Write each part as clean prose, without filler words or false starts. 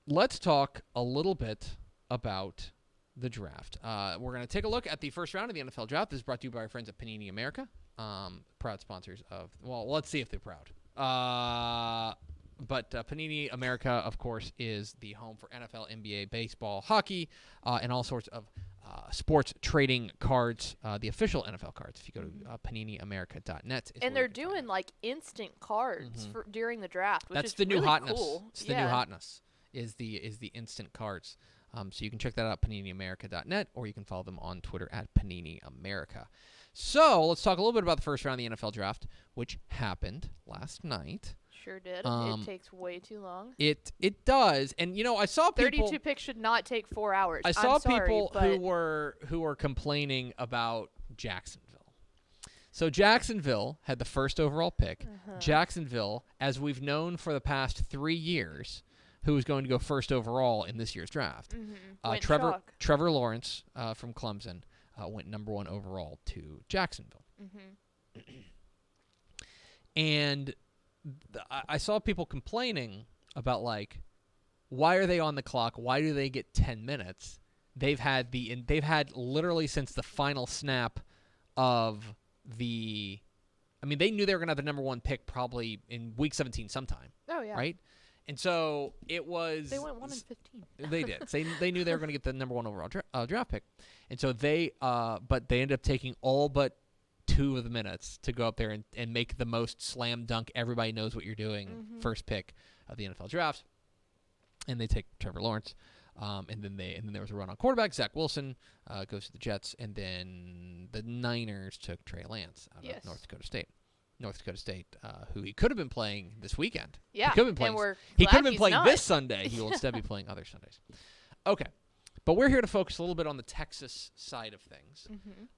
let's talk a little bit about the draft. We're going to take a look at the first round of the NFL draft. This is brought to you by our friends at Panini America, proud sponsors of. Well, let's see if they're proud. But Panini America, of course, is the home for NFL, NBA, baseball, hockey, and all sorts of sports trading cards, the official NFL cards. If you go to paniniamerica.net. And they're doing like instant cards for during the draft, which That's is the new really hotness. cool. It's the new hotness is the instant cards. So you can check that out at paniniamerica.net, or you can follow them on Twitter at Panini America. So let's talk a little bit about the first round of the NFL draft, which happened last night. Sure did. It takes way too long. It does, and I saw people. 32 picks should not take 4 hours. I saw people but who were complaining about Jacksonville. So Jacksonville had the first overall pick. Jacksonville, as we've known for the past 3 years, who was going to go first overall in this year's draft. Trevor Lawrence from Clemson went number 1 overall to Jacksonville. And I saw people complaining about, like, why are they on the clock? Why do they get 10 minutes? They've had literally since the final snap of the. I mean, they knew they were going to have the number 1 pick probably in week 17 sometime. Oh yeah. Right. And so it was. They went 1-15. They did. They knew they were going to get the number 1 overall draft pick, and so but they ended up taking all but 2 of the minutes to go up there and make the most slam dunk. Everybody knows what you're doing. First pick of the NFL draft, and they take Trevor Lawrence, and then there was a run on quarterback. Zach Wilson goes to the Jets, and then the Niners took Trey Lance out of North Dakota State. Who he could have been playing this weekend. Yeah, he could have been playing. He could have been playing this Sunday. He will instead be playing other Sundays. Okay, but we're here to focus a little bit on the Texas side of things.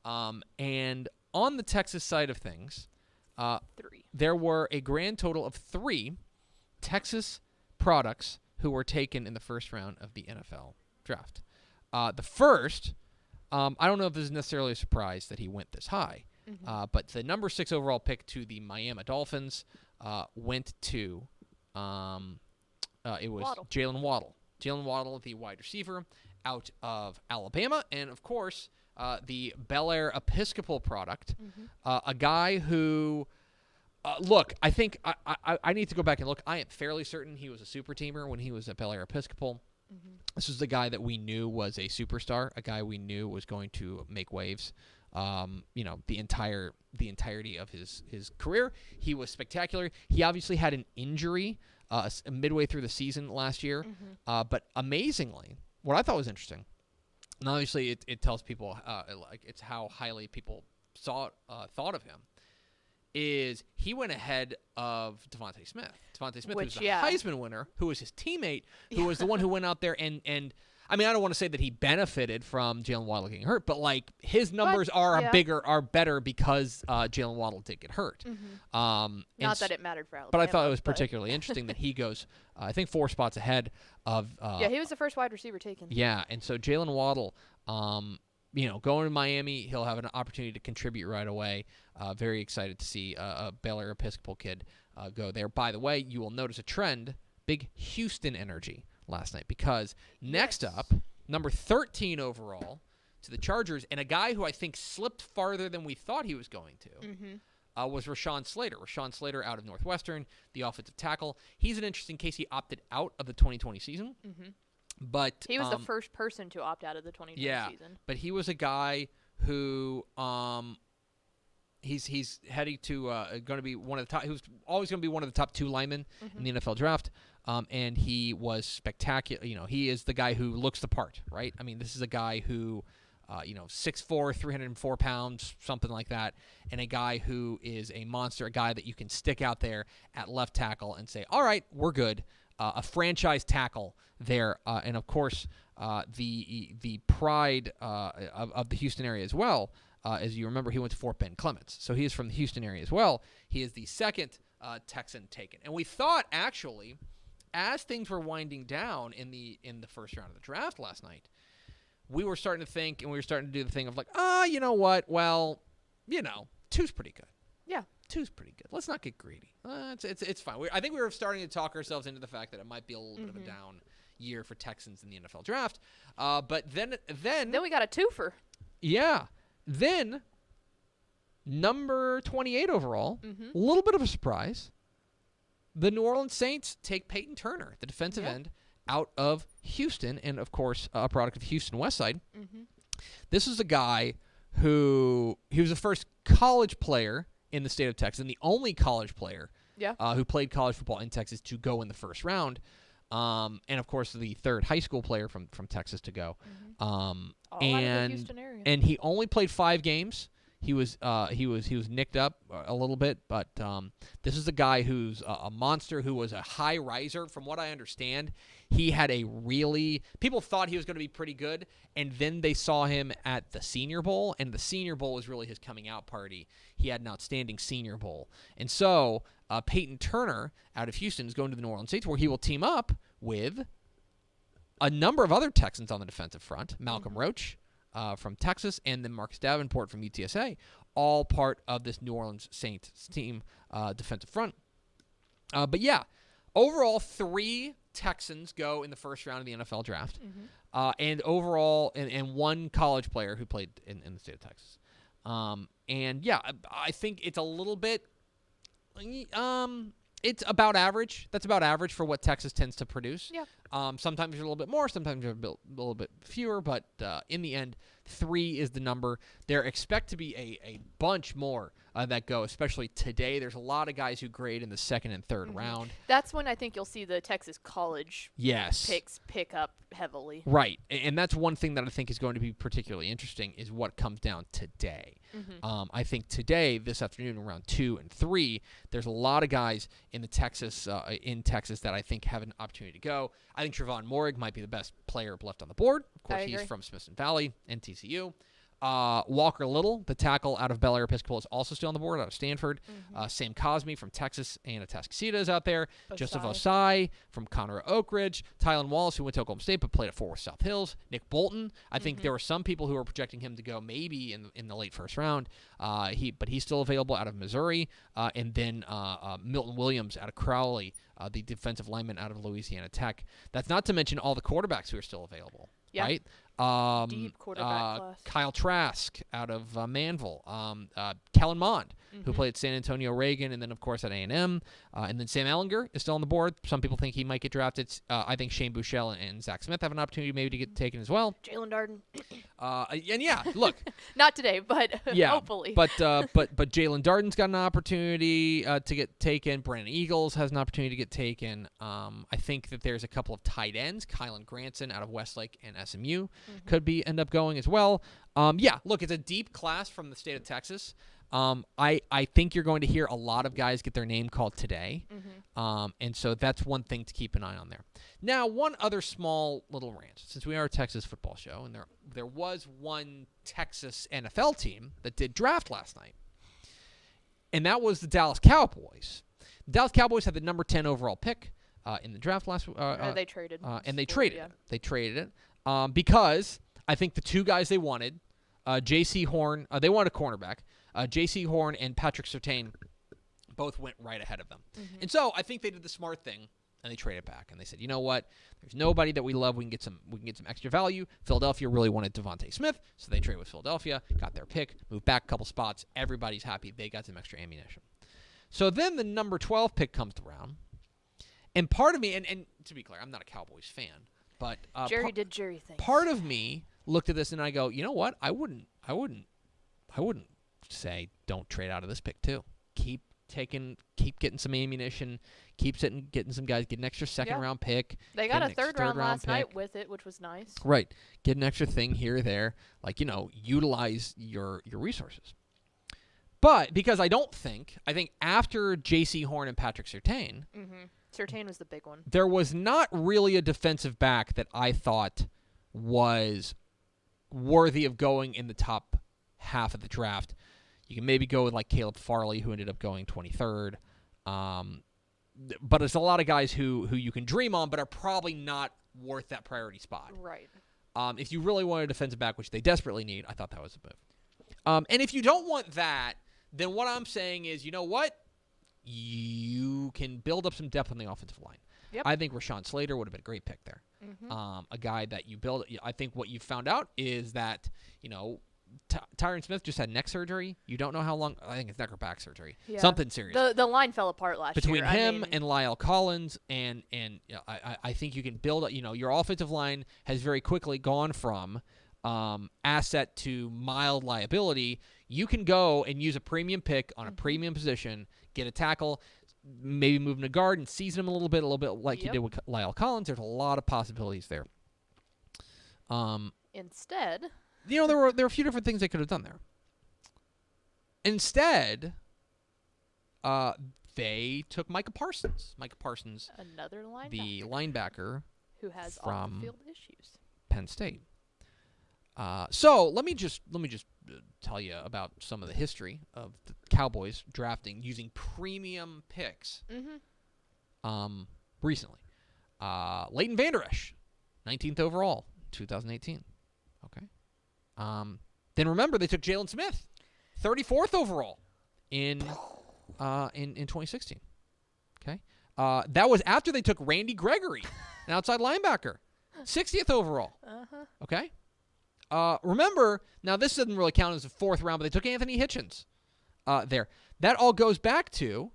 And on the Texas side of things, 3. There were a grand total of 3 Texas products who were taken in the first round of the NFL draft. The first, I don't know if this is necessarily a surprise that he went this high. But the number 6 overall pick to the Miami Dolphins went to it was Waddle. Jalen Waddle. Jalen Waddle, the wide receiver out of Alabama, and of course the Bel Air Episcopal product, a guy who. Look, I think I need to go back and look. I am fairly certain he was a super teamer when he was at Bel Air Episcopal. This was the guy that we knew was a superstar, a guy we knew was going to make waves. The entirety of his career. He was spectacular. He obviously had an injury midway through the season last year, but amazingly, what I thought was interesting, and obviously it tells people like it's how highly people thought of him, is he went ahead of Devontae Smith. Devontae Smith was the Heisman winner, who was his teammate, who was the one who went out there and I mean, I don't want to say that he benefited from Jalen Waddle getting hurt, but like his numbers are better because Jalen Waddle did get hurt. Not that it mattered for Alabama. But I thought it was particularly interesting that he goes, I think 4 spots ahead of. He was the first wide receiver taken. Yeah, and so Jalen Waddle, going to Miami, he'll have an opportunity to contribute right away. Very excited to see a Bel Air Episcopal kid go there. By the way, you will notice a trend, big Houston energy last night, because next up, number 13 overall to the Chargers, and a guy who I think slipped farther than we thought he was going to, was Rashawn Slater. Rashawn Slater out of Northwestern, the offensive tackle. He's an interesting case. He opted out of the 2020 season. But he was the first person to opt out of the 2020 season. But he was a guy who he's heading to going to be one of the top. He was always going to be one of the top 2 linemen in the NFL draft. And he was spectacular. He is the guy who looks the part, right? I mean, this is a guy who, 6'4", 304 pounds, something like that, and a guy who is a monster, a guy that you can stick out there at left tackle and say, all right, we're good. A franchise tackle there. And, of course, the pride of the Houston area as well. As you remember, he went to Fort Bend Clements. So he is from the Houston area as well. He is the second Texan taken. And we thought, actually, as things were winding down in the first round of the draft last night, we were starting to think, and we were starting to do the thing of like, you know what? Well, 2's pretty good. Yeah. 2's pretty good. Let's not get greedy. It's fine. I think we were starting to talk ourselves into the fact that it might be a little bit of a down year for Texans in the NFL draft. But then we got a twofer. Yeah. Then number 28 overall, a little bit of a surprise. The New Orleans Saints take Peyton Turner, the defensive end, out of Houston, and of course a product of Houston Westside. This is a guy who he was the first college player in the state of Texas, and the only college player who played college football in Texas to go in the first round, and of course the third high school player from Texas to go. All out of the Houston area. And he only played 5 games. He was nicked up a little bit, but this is a guy who's a monster, who was a high riser. From what I understand, he had people thought he was going to be pretty good, and then they saw him at the Senior Bowl, and the Senior Bowl was really his coming out party. He had an outstanding Senior Bowl. And so Peyton Turner out of Houston is going to the New Orleans Saints, where he will team up with a number of other Texans on the defensive front, Malcolm Roach, from Texas, and then Marcus Davenport from UTSA, all part of this New Orleans Saints team defensive front. But yeah, overall 3 Texans go in the first round of the NFL draft, and overall, and 1 college player who played in the state of Texas. And yeah, I think it's a little bit, it's about average. That's about average for what Texas tends to produce. Yeah. Sometimes you're a little bit more, sometimes you're a little bit fewer, but in the end, 3 is the number. There expect to be a bunch more that go, especially today. There's a lot of guys who grade in the second and third round. That's when I think you'll see the Texas college picks pick up heavily. Right, and that's one thing that I think is going to be particularly interesting is what comes down today. I think today, this afternoon, around 2 and 3, there's a lot of guys in Texas that I think have an opportunity to go. I think Trevon Moehrig might be the best player left on the board. Of course, he's from Smithson Valley and TCU. Walker Little, the tackle out of Bel Air Episcopal, is also still on the board out of Stanford. Sam Cosme from Texas and Atascocita is out there. Joseph Osai from Conroe Oak Ridge. Tylan Wallace, who went to Oklahoma State but played at Fort Worth South Hills. Nick Bolton. I think there were some people who were projecting him to go maybe in the late first round. But he's still available out of Missouri. And then Milton Williams out of Crowley, the defensive lineman out of Louisiana Tech. That's not to mention all the quarterbacks who are still available. Right? Deep quarterback class. Kyle Trask out of Manville. Kellen Mond, who played at San Antonio Reagan, and then, of course, at A&M. And then Sam Ellinger is still on the board. Some people think he might get drafted. I think Shane Buechele and Zach Smith have an opportunity maybe to get taken as well. Jalen Darden. And yeah, look. Not today, but hopefully. But Jalen Darden's got an opportunity to get taken. Brandon Eagles has an opportunity to get taken. I think that there's a couple of tight ends. Kylan Granson out of Westlake and SMU could end up going as well. Yeah, look, it's a deep class from the state of Texas. I think you're going to hear a lot of guys get their name called today. And so that's one thing to keep an eye on there. Now, one other small little rant, since we are a Texas football show, and there was one Texas NFL team that did draft last night, and that was the Dallas Cowboys. The Dallas Cowboys had the number 10 overall pick in the draft last they traded. And they traded it. They traded it because I think the 2 guys they wanted, J.C. Horn, they wanted a cornerback. J.C. Horn and Patrick Surtain both went right ahead of them. And so I think they did the smart thing, and they traded back. And they said, you know what? There's nobody that we love. We can get some extra value. Philadelphia really wanted Devontae Smith, so they traded with Philadelphia, got their pick, moved back a couple spots. Everybody's happy. They got some extra ammunition. So then the number 12 pick comes around. And part of me, and to be clear, I'm not a Cowboys fan, but Jerry did Jerry things. Part of me looked at this and I go, you know what? I wouldn't say don't trade out of this pick too. Keep getting some ammunition, keep getting some guys, get an extra second round pick. They got a third round last night with it, which was nice. Right. Get an extra thing here or there. Like, utilize your resources. But because I think after J.C. Horn and Patrick Surtain, Surtain was the big one. There was not really a defensive back that I thought was worthy of going in the top half of the draft. You can maybe go with like Caleb Farley, who ended up going 23rd. But it's a lot of guys who you can dream on, but are probably not worth that priority spot. Right. If you really want a defensive back, which they desperately need, I thought that was a move. And if you don't want that, then what I'm saying is, you know what? You can build up some depth on the offensive line. Yep. I think Rashawn Slater would have been a great pick there. A guy that you build. I think what you found out is that, Tyron Smith just had neck surgery. You don't know how long. I think it's neck or back surgery. Yeah. Something serious. The line fell apart last Between year. him and Lyle Collins, and I think you can build. Your offensive line has very quickly gone from asset to mild liability. You can go and use a premium pick on a premium position, get a tackle, maybe move him to guard and season him a little bit like you did with Lyle Collins. There's a lot of possibilities there. Instead, there were a few different things they could have done there. Instead, they took Micah Parsons. Micah Parsons, another linebacker, the linebacker who has from off-the-field issues. Penn State. So let me just tell you about some of the history of the Cowboys drafting using premium picks. Recently, Leighton Vander Esch, 19th overall, 2018. Okay. Then remember they took Jalen Smith, 34th overall, in 2016. Okay. That was after they took Randy Gregory, an outside linebacker, 60th overall. Okay. Remember, now this doesn't really count as a fourth round, but they took Anthony Hitchens there. That all goes back to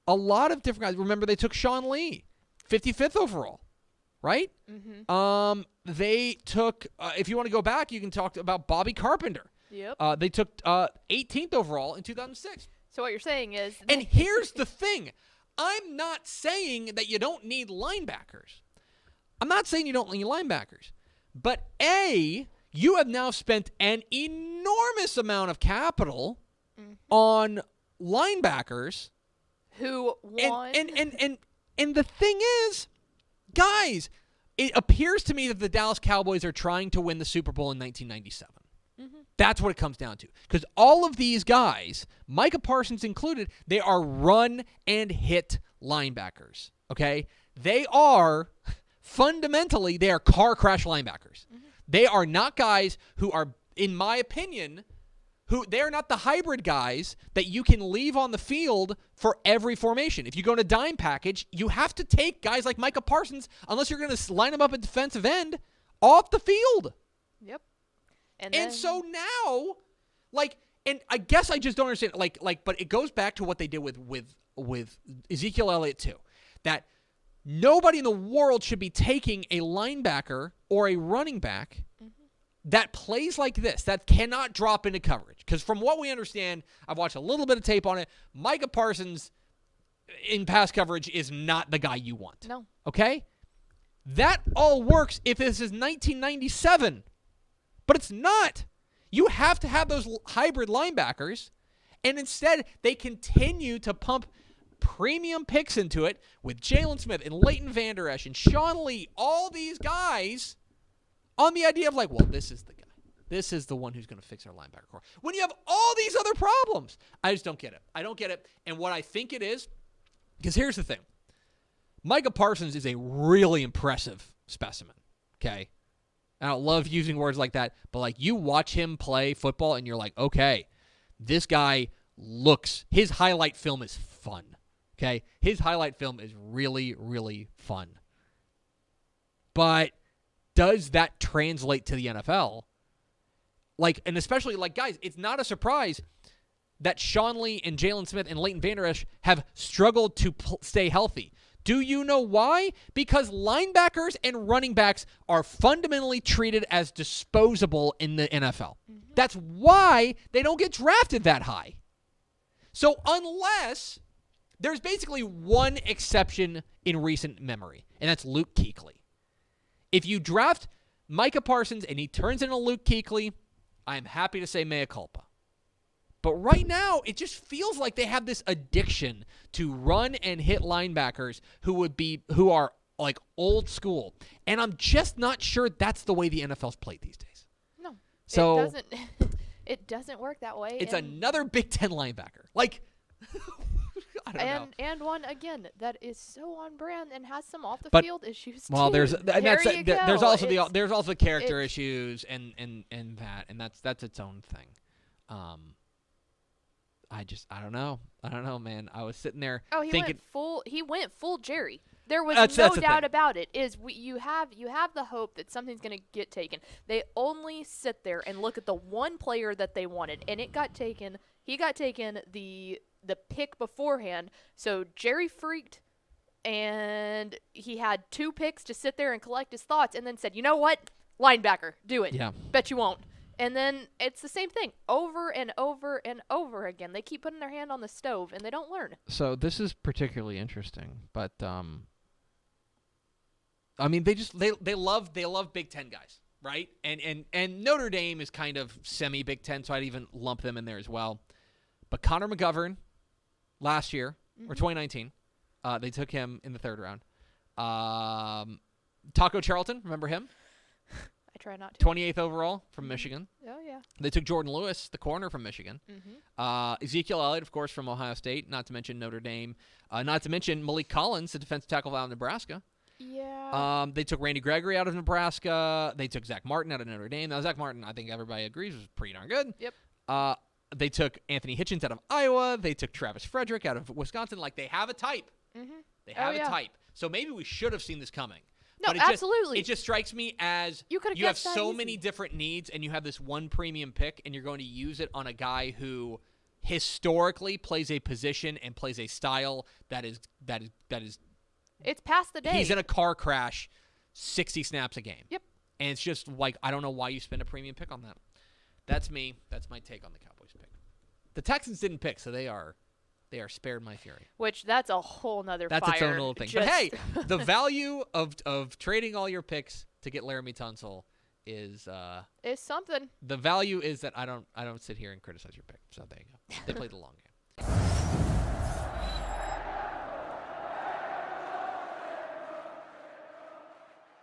a lot of different guys. Remember, they took Sean Lee, 55th overall, right? They took, if you want to go back, you can talk about Bobby Carpenter. Yep. They took 18th overall in 2006. So what you're saying is... And here's the thing. I'm not saying that you don't need linebackers. I'm not saying you don't need linebackers. But A, you have now spent an enormous amount of capital on linebackers who won. And the thing is, guys, it appears to me that the Dallas Cowboys are trying to win the Super Bowl in 1997. That's what it comes down to. Because all of these guys, Micah Parsons included, they are run and hit linebackers. Okay? They are, fundamentally, they are car crash linebackers. They are not guys who are, in my opinion, they're not the hybrid guys that you can leave on the field for every formation. If you go in a dime package, you have to take guys like Micah Parsons, unless you're going to line them up at defensive end, off the field. Yep. And so now, and I guess I just don't understand, but it goes back to what they did with Ezekiel Elliott too, that nobody in the world should be taking a linebacker or a running back that plays like this, that cannot drop into coverage. Because from what we understand, I've watched a little bit of tape on it, Micah Parsons in pass coverage is not the guy you want. No. Okay? That all works if this is 1997. But it's not. You have to have those hybrid linebackers, and instead they continue to pump premium picks into it with Jalen Smith and Leighton Vander Esch and Sean Lee, all these guys, on the idea of this is the guy. This is the one who's going to fix our linebacker core. When you have all these other problems, I just don't get it. I don't get it. And what I think it is, because here's the thing. Micah Parsons is a really impressive specimen, okay? I don't love using words like that, but you watch him play football and you're like, okay, this guy his highlight film is fun, okay? His highlight film is really, really fun. But does that translate to the NFL? And especially, guys, it's not a surprise that Sean Lee and Jalen Smith and Leighton Vander Esch have struggled to stay healthy. Do you know why? Because linebackers and running backs are fundamentally treated as disposable in the NFL. That's why they don't get drafted that high. So unless there's basically one exception in recent memory, and that's Luke Kuechly. If you draft Micah Parsons and he turns into Luke Kuechly, I'm happy to say mea culpa. But right now, it just feels like they have this addiction to run and hit linebackers who are old school. And I'm just not sure that's the way the NFL's played these days. No. So it doesn't work that way. It's another Big Ten linebacker. I don't know. And one again that is so on brand and has some off the field issues too. Well, there's also character issues and that's its own thing. I don't know. I don't know, man. I was sitting there thinking. He went full Jerry. There was no doubt about it. You have the hope that something's going to get taken. They only sit there and look at the one player that they wanted, and it got taken. He got taken the pick beforehand. So Jerry freaked, and he had 2 picks to sit there and collect his thoughts, and then said, "You know what? Linebacker, do it. Yeah. Bet you won't." And then it's the same thing over and over and over again. They keep putting their hand on the stove, and they don't learn. So this is particularly interesting, but I mean, they love Big Ten guys, right? And Notre Dame is kind of semi Big Ten, so I'd even lump them in there as well. But Connor McGovern, last year or 2019, they took him in the 3rd round. Taco Charlton, remember him? I try not to. 28th overall from Michigan. Oh, yeah. They took Jordan Lewis, the corner from Michigan. Ezekiel Elliott, of course, from Ohio State, not to mention Notre Dame. Not to mention Malik Collins, the defensive tackle out of Nebraska. Yeah. They took Randy Gregory out of Nebraska. They took Zach Martin out of Notre Dame. Now, Zach Martin, I think everybody agrees, was pretty darn good. Yep. They took Anthony Hitchens out of Iowa. They took Travis Frederick out of Wisconsin. Like, they have a type. They have a type. So maybe we should have seen this coming. No, but absolutely. It just strikes me as you have so many different needs, and you have this one premium pick, and you're going to use it on a guy who historically plays a position and plays a style that is. It's past the day. He's in a car crash, 60 snaps a game. Yep. And it's just like, I don't know why you spend a premium pick on that. That's me. That's my take on the Cowboys pick. The Texans didn't pick, so they are spared my fury. Which, that's a whole nother fire. That's its own little thing. But hey, the value of trading all your picks to get Laramie Tunsil is something. The value is that I don't sit here and criticize your pick. So there you go. They played the long game.